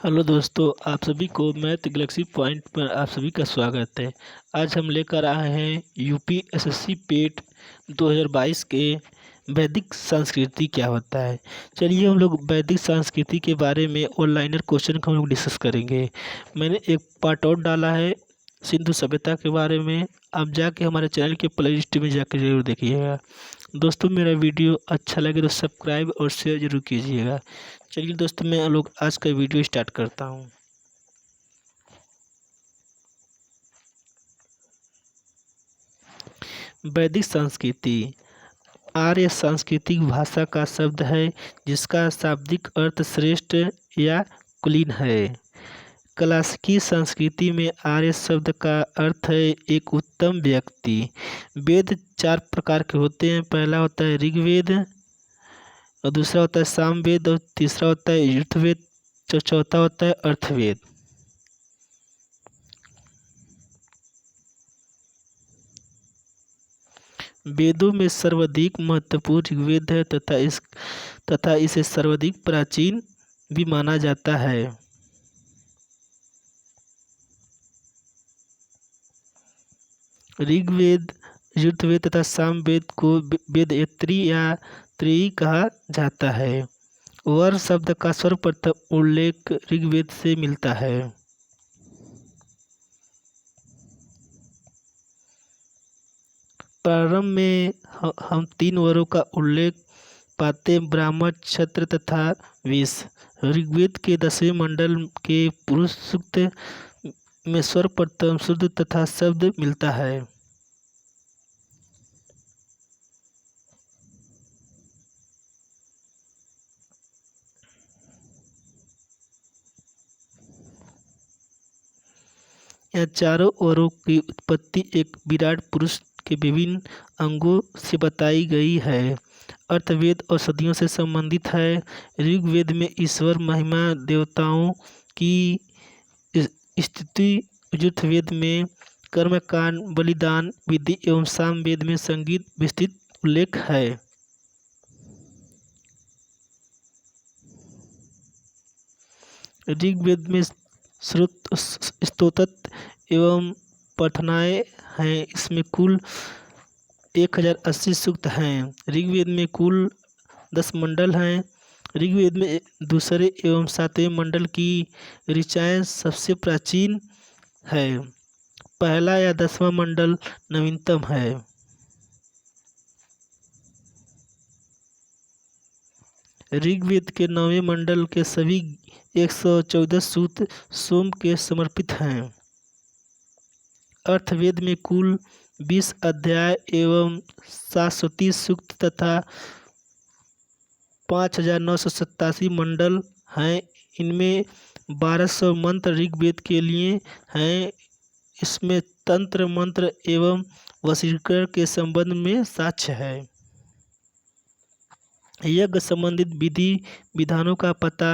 Hello दोस्तों, आप सभी को मैथ गैलेक्सी पॉइंट पर आप सभी का स्वागत है। आज हम लेकर आए हैं यूपी एसएससी पेट 2022 के वैदिक संस्कृति क्या होता है। चलिए हम लोग वैदिक संस्कृति के बारे में ऑनलाइनर क्वेश्चन को हम लोग डिस्कस करेंगे। मैंने एक पार्ट और डाला है सिंधु सभ्यता के बारे में। आप जाके हमारे चैनल के प्ले लिस्ट में जाकर जरूर देखिएगा। दोस्तों, मेरा वीडियो अच्छा लगे तो सब्सक्राइब और शेयर जरूर कीजिएगा। चलिए दोस्तों, मैं लोग आज का वीडियो स्टार्ट करता हूँ। वैदिक संस्कृति आर्य सांस्कृतिक भाषा का शब्द है जिसका शाब्दिक अर्थ श्रेष्ठ या कुलीन है। क्लासिकी संस्कृति में आर्य शब्द का अर्थ है एक उत्तम व्यक्ति। वेद 4 प्रकार के होते हैं। पहला होता है ऋग्वेद, और दूसरा होता है सामवेद, और तीसरा होता है यजुर्वेद, चौथा होता है अर्थवेद। वेदों में सर्वाधिक महत्वपूर्ण ऋग्वेद है तथा इसे सर्वाधिक प्राचीन भी माना जाता है। ऋग्वेद, यजुर्वेद तथा सामवेद को वेदयत्री या त्रयी कहा जाता है। वर शब्द का सर्वप्रथम उल्लेख ऋग्वेद से मिलता है। प्रारंभ में हम 3 वरों का उल्लेख पाते हैं, ब्राह्मण, क्षत्र तथा वैश्य। ऋग्वेद के 10वें मंडल के पुरुष सूक्त में सर्वप्रथम शुद्ध तथा शब्द मिलता है। यह चारों वरों की उत्पत्ति एक विराट पुरुष के विभिन्न अंगों से बताई गई है। अर्थवेद औषधियों से संबंधित है। ऋग्वेद में ईश्वर महिमा, देवताओं की स्तुति, यजुर्वेद में कर्मकांड, बलिदान विधि एवं सामवेद में संगीत विस्तृत उल्लेख है। ऋग्वेद में स्तोत्र एवं प्रार्थनाएं हैं। इसमें कुल 1080 सूक्त हैं। ऋग्वेद में कुल 10 मंडल हैं। ऋग्वेद में दूसरे एवं 7वें मंडल की ऋचाएँ सबसे प्राचीन है। पहला या 10वां मंडल नवीनतम है। ऋग्वेद के 9वें मंडल के सभी 114 सूक्त सोम के समर्पित हैं। अर्थवेद में कुल 20 अध्याय एवं 730 सूक्त तथा 5987 मंडल हैं। इनमें 1200 मंत्र ऋग्वेद के लिए हैं। इसमें तंत्र मंत्र एवं वशीकरण के संबंध में साक्ष्य है। यज्ञ संबंधित विधि विधानों का पता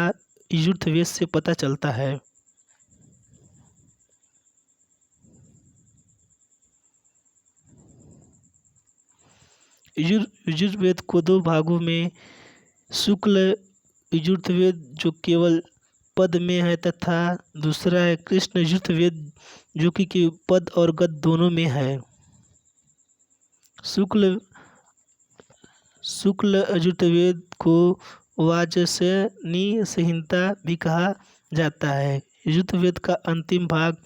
यजुर्वेद से पता चलता है। यजुर्वेद को 2 भागों में शुक्ल यजुर्वेद जो केवल पद में है, तथा दूसरा है कृष्ण यजुर्वेद जो कि पद और गद दोनों में है। शुक्ल यजुर्वेद को वाजसनेयी संहिता भी कहा जाता है। यजुर्वेद का अंतिम भाग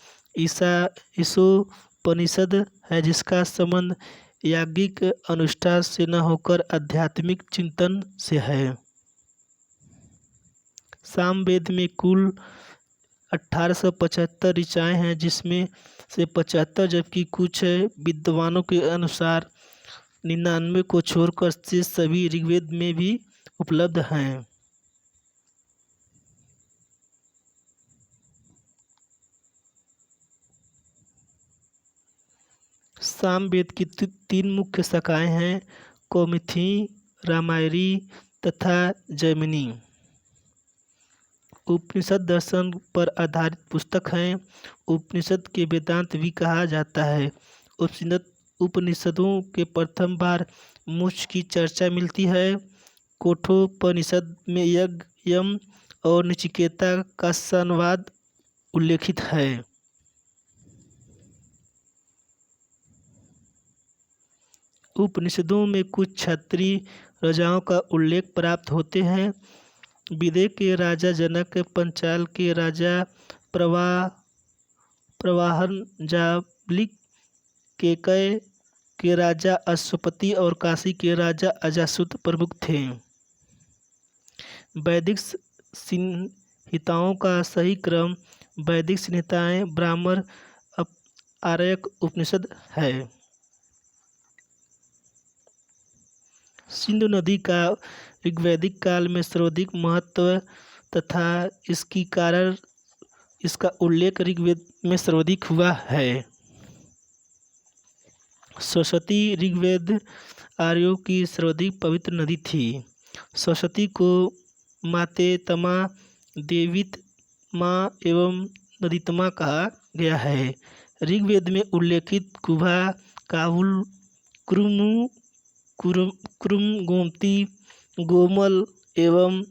ईशोपनिषद है जिसका संबंध याज्ञिक अनुष्ठान से न होकर आध्यात्मिक चिंतन से है। सामवेद में कुल 1875 ऋचाएँ हैं जिसमें से 75 जबकि कुछ विद्वानों के अनुसार 99 को छोड़कर शेष सभी ऋग्वेद में भी उपलब्ध हैं। सामवेद की 3 मुख्य शाखाएं हैं, कौमुदी, रामायणी तथा जैमिनी। उपनिषद दर्शन पर आधारित पुस्तक हैं। उपनिषद के वेदांत भी कहा जाता है। उपनिषदों के प्रथम बार मोक्ष की चर्चा मिलती है। कठोपनिषद में यज्ञ, यम और नचिकेता का संवाद उल्लेखित है। उपनिषदों में कुछ क्षत्रिय राजाओं का उल्लेख प्राप्त होते हैं। विदेह के राजा जनक, पंचाल के राजा प्रवाहन, जाबलिक, केकय के राजा अश्वपति और काशी के राजा अजासुत प्रमुख थे। वैदिक संहिताओं का सही क्रम वैदिक संहिताएं, ब्राह्मण, आर्यक उपनिषद है। सिंधु नदी का ऋग्वैदिक काल में सर्वाधिक महत्व तथा इसकी कारण इसका उल्लेख ऋग्वेद में सर्वाधिक हुआ है। सरस्वती ऋग्वेद आर्यों की सर्वाधिक पवित्र नदी थी। सरस्वती को मातेतमा, देवीतमा एवं नदीतमा कहा गया है। ऋग्वेद में उल्लेखित कुभा, काबुल, कुरुम, गोमती, गोमल एवं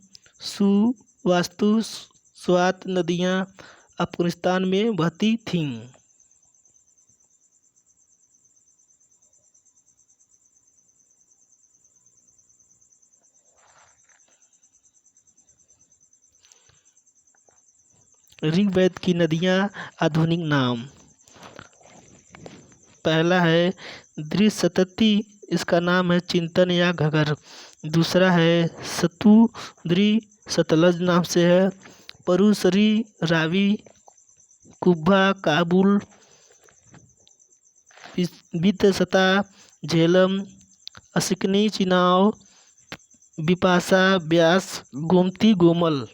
सुवास्तु स्वात नदियाँ अफगानिस्तान में बहती थीं। ऋग्वेद की नदियाँ आधुनिक नाम। पहला है द्रिशतती, इसका नाम है चिंतन या घगर। दूसरा है सतुद्री, सतलज नाम से है। परुसरी, रावी, कुब्बा, काबुल, वितसता, झेलम, असिकनी, चिनाव, बिपाशा, ब्यास, गोमती, गोमल।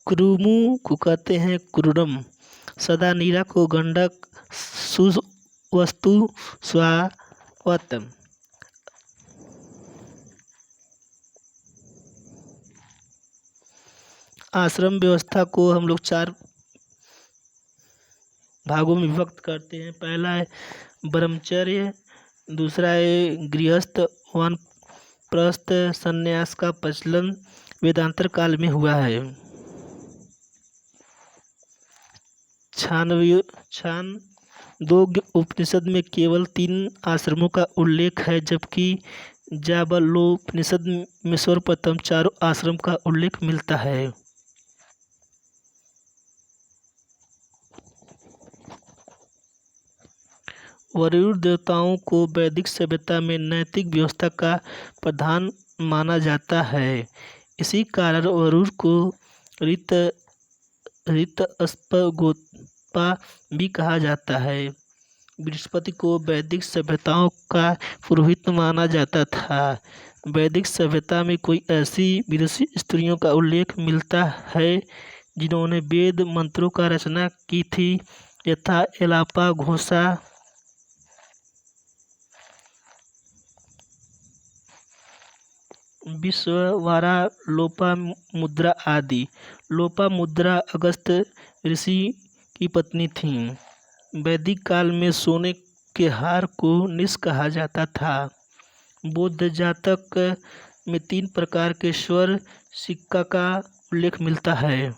कुरुमु को कहते हैं कुरुडम। सदानीरा को गंडक, सुवस्तु, स्वावत। आश्रम व्यवस्था को हम लोग 4 भागों में विभक्त करते हैं। पहला है ब्रह्मचर्य, दूसरा है गृहस्थ, वानप्रस्थ, संन्यास का प्रचलन वेदांतर काल में हुआ है। छांदोग्य उपनिषद में केवल 3 आश्रमों का उल्लेख है, जबकि जाबालोपनिषद में सर्वप्रथम 4 आश्रम का उल्लेख मिलता है। वरुण देवताओं को वैदिक सभ्यता में नैतिक व्यवस्था का प्रधान माना जाता है। इसी कारण वरुण को ऋतस्पगोत्पा भी कहा जाता है। बृहस्पति को वैदिक सभ्यताओं का पुरोहित माना जाता था। वैदिक सभ्यता में कोई ऐसी विदुषी स्त्रियों का उल्लेख मिलता है जिन्होंने वेद मंत्रों का रचना की थी, यथा एलापा, घोषा, विश्ववारा, लोपामुद्रा आदि। लोपामुद्रा अगस्त्य ऋषि की पत्नी थीं। वैदिक काल में सोने के हार को निश कहा जाता था। बौद्ध जातक में 3 प्रकार के स्वर सिक्का का उल्लेख मिलता है।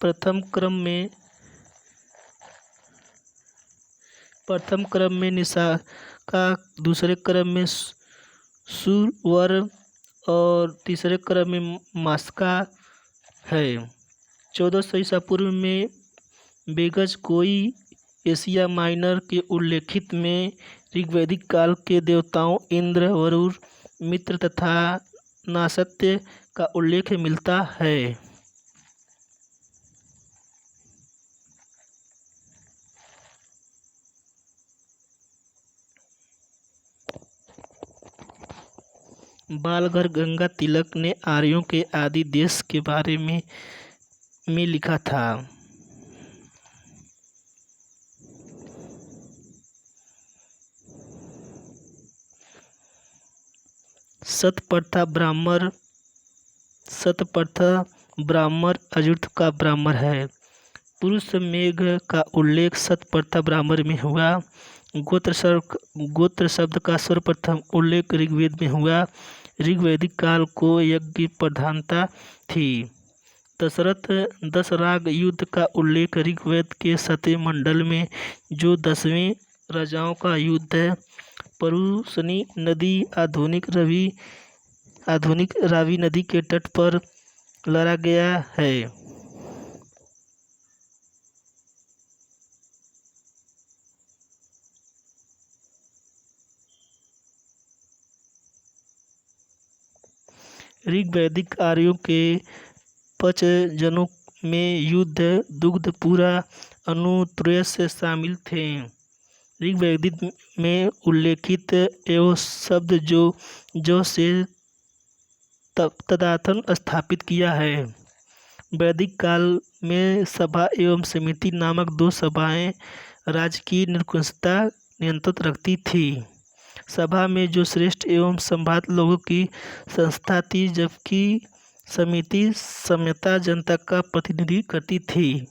प्रथम क्रम में निशाका, दूसरे क्रम में सुरवर और तीसरे क्रम में मास्का है। 1400 ईसा पूर्व में बेगज कोई एशिया माइनर के उल्लेखित में ऋग्वैदिक काल के देवताओं इंद्र, वरुण, मित्र तथा नासत्य का उल्लेख मिलता है। बालघर गंगा तिलक ने आर्यों के आदि देश के बारे में लिखा था। सत प्रथा, ब्राह्मण सतप्रथा ब्राह्मण अजुर्थ का ब्राह्मण है। पुरुष मेघ का उल्लेख सतप्रथा ब्राह्मण में हुआ। गोत्र शब्द का सर्वप्रथम उल्लेख ऋग्वेद में हुआ। ऋग्वैदिक काल को यज्ञ प्रधानता थी। दशराग युद्ध का उल्लेख ऋग्वेद के 7वें मंडल में, जो 10वें राजाओं का युद्ध है। परुशनी नदी आधुनिक रावी नदी के तट पर लड़ा गया है। ऋग्वैदिक आर्यों के पंचजनों में युद्ध, दुग्ध, पूरा अनुत्रयश शामिल थे। ऋग्वेद में उल्लेखित एवं शब्द जो से तदातन स्थापित किया है। वैदिक काल में सभा एवं समिति नामक 2 सभाएं राज्य की निरंकुशता नियंत्रित रखती थी। सभा में जो श्रेष्ठ एवं संभ्रांत लोगों की संस्था थी, जबकि समिति सामान्यतः जनता का प्रतिनिधित्व करती थी।